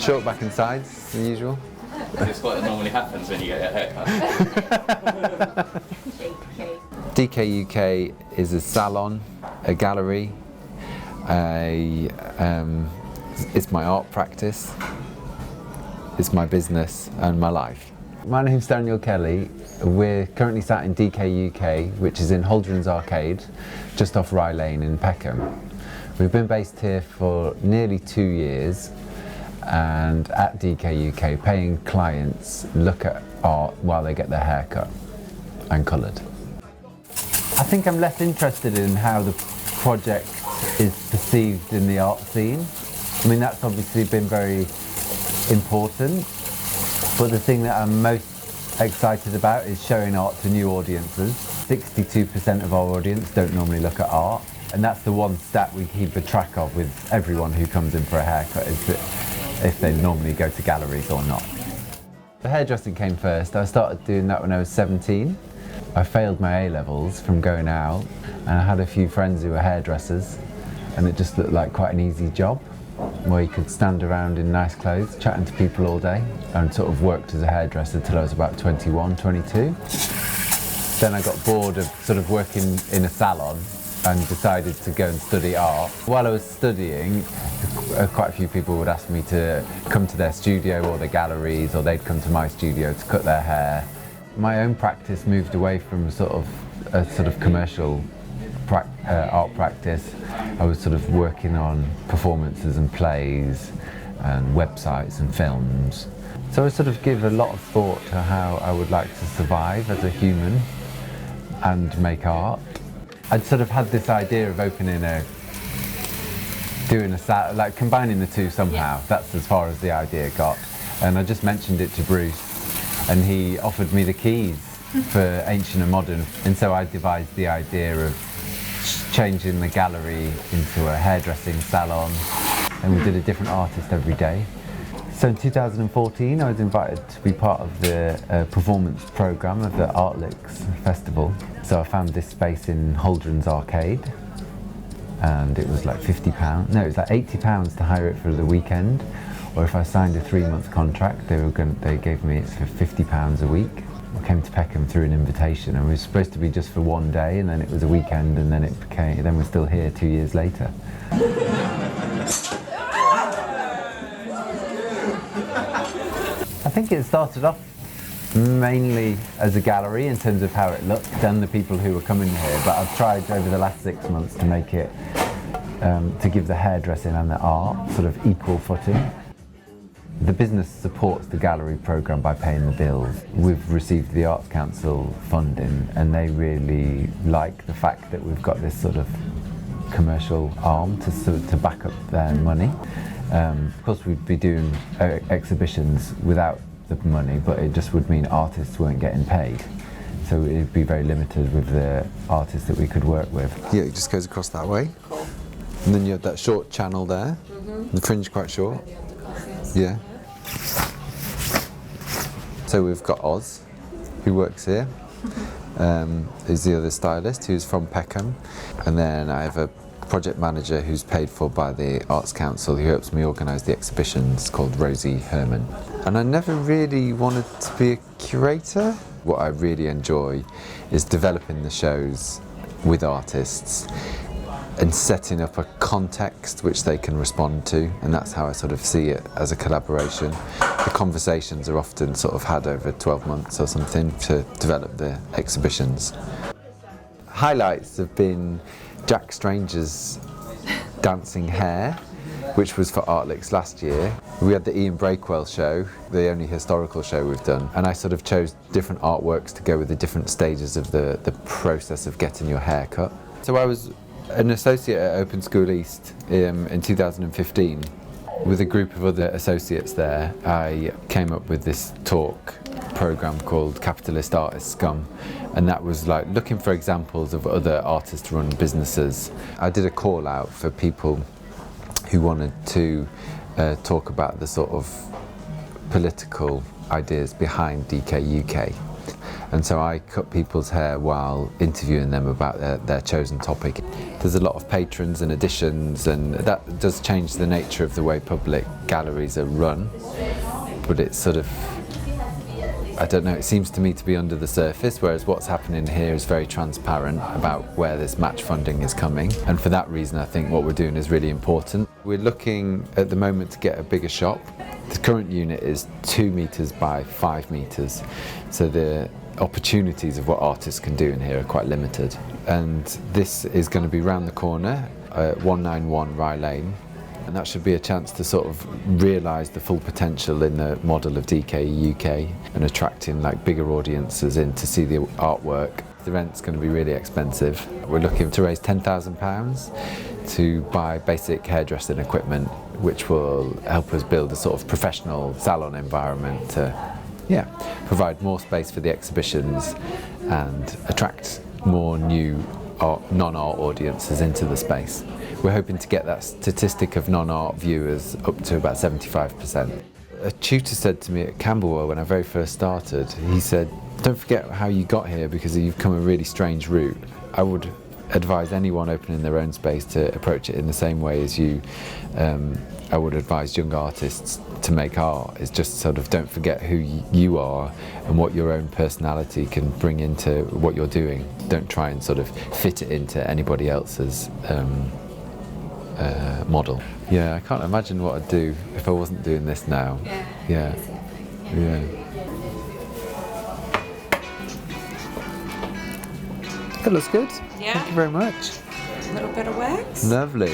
Short back and sides, as usual. Is this what normally happens when you get a haircut? DK UK is a salon, a gallery, it's my art practice, it's my business and my life. My name's Daniel Kelly. We're currently sat in DK UK, which is in Holdren's Arcade, just off Rye Lane in Peckham. We've been based here for nearly 2 years, and at DK UK, paying clients look at art while they get their hair cut and coloured. I think I'm less interested in how the project is perceived in the art scene. I mean, that's obviously been very important, but the thing that I'm most excited about is showing art to new audiences. 62% of our audience don't normally look at art, and that's the one stat we keep a track of with everyone who comes in for a haircut, is that if they normally go to galleries or not. The hairdressing came first. I started doing that when I was 17. I failed my A-levels from going out, and I had a few friends who were hairdressers, and it just looked like quite an easy job, where you could stand around in nice clothes, chatting to people all day, and sort of worked as a hairdresser till I was about 21, 22. Then I got bored of sort of working in a salon and decided to go and study art. While I was studying, quite a few people would ask me to come to their studio or their galleries, or they'd come to my studio to cut their hair. My own practice moved away from a sort of commercial art practice. I was sort of working on performances and plays and websites and films. So I sort of give a lot of thought to how I would like to survive as a human and make art. I'd sort of had this idea of like combining the two somehow. Yeah. That's as far as the idea got. And I just mentioned it to Bruce, and he offered me the keys for Ancient and Modern. And so I devised the idea of changing the gallery into a hairdressing salon, and we did a different artist every day. So in 2014 I was invited to be part of the performance programme of the Artlicks Festival. So I found this space in Holdren's Arcade, and it was like £50, no, it was like £80 to hire it for the weekend, or if I signed a 3-month contract they gave me it for £50 a week. I came to Peckham through an invitation, and it was supposed to be just for one day, and then it was a weekend, and then we're still here 2 years later. I think it started off mainly as a gallery in terms of how it looked and the people who were coming here, but I've tried over the last 6 months to make it, to give the hairdressing and the art sort of equal footing. The business supports the gallery programme by paying the bills. We've received the Arts Council funding, and they really like the fact that we've got this sort of commercial arm to back up their money. Of course we'd be doing exhibitions without the money, but it just would mean artists weren't getting paid. So it'd be very limited with the artists that we could work with. Yeah, it just goes across that way. Cool. And then you have that short channel there. Mm-hmm. The fringe quite short. Yeah. So we've got Oz, who works here. Is the other stylist, who's from Peckham. And then I have a project manager who's paid for by the Arts Council, who helps me organise the exhibitions, called Rosie Herman. And I never really wanted to be a curator. What I really enjoy is developing the shows with artists and setting up a context which they can respond to, and that's how I sort of see it as a collaboration. The conversations are often sort of had over 12 months or something to develop the exhibitions. Highlights have been Jack Stranger's Dancing Hair, which was for Artlicks last year. We had the Ian Breakwell show, the only historical show we've done, and I sort of chose different artworks to go with the different stages of the process of getting your hair cut. So I was an associate at Open School East in 2015. With a group of other associates there, I came up with this talk programme called Capitalist Artist Scum, and that was like looking for examples of other artist-run businesses. I did a call out for people who wanted to talk about the sort of political ideas behind DK UK. And so I cut people's hair while interviewing them about their chosen topic. There's a lot of patrons and additions, and that does change the nature of the way public galleries are run. But it's sort of, I don't know, it seems to me to be under the surface, whereas what's happening here is very transparent about where this match funding is coming. And for that reason, I think what we're doing is really important. We're looking at the moment to get a bigger shop. The current unit is 2 meters by 5 meters. So the opportunities of what artists can do in here are quite limited. And this is going to be round the corner at 191 Rye Lane. And that should be a chance to sort of realise the full potential in the model of DK UK and attracting like bigger audiences in to see the artwork. The rent's going to be really expensive. We're looking to raise £10,000 to buy basic hairdressing equipment, which will help us build a sort of professional salon environment to provide more space for the exhibitions and attract more new non-art audiences into the space. We're hoping to get that statistic of non-art viewers up to about 75%. A tutor said to me at Camberwell when I very first started, he said, don't forget how you got here because you've come a really strange route. I would advise anyone opening their own space to approach it in the same way as I would advise young artists to make art, is just sort of don't forget who you are and what your own personality can bring into what you're doing. Don't try and sort of fit it into anybody else's model. Yeah, I can't imagine what I'd do if I wasn't doing this now. Yeah. That looks good. Yeah. Thank you very much. A little bit of wax. Lovely.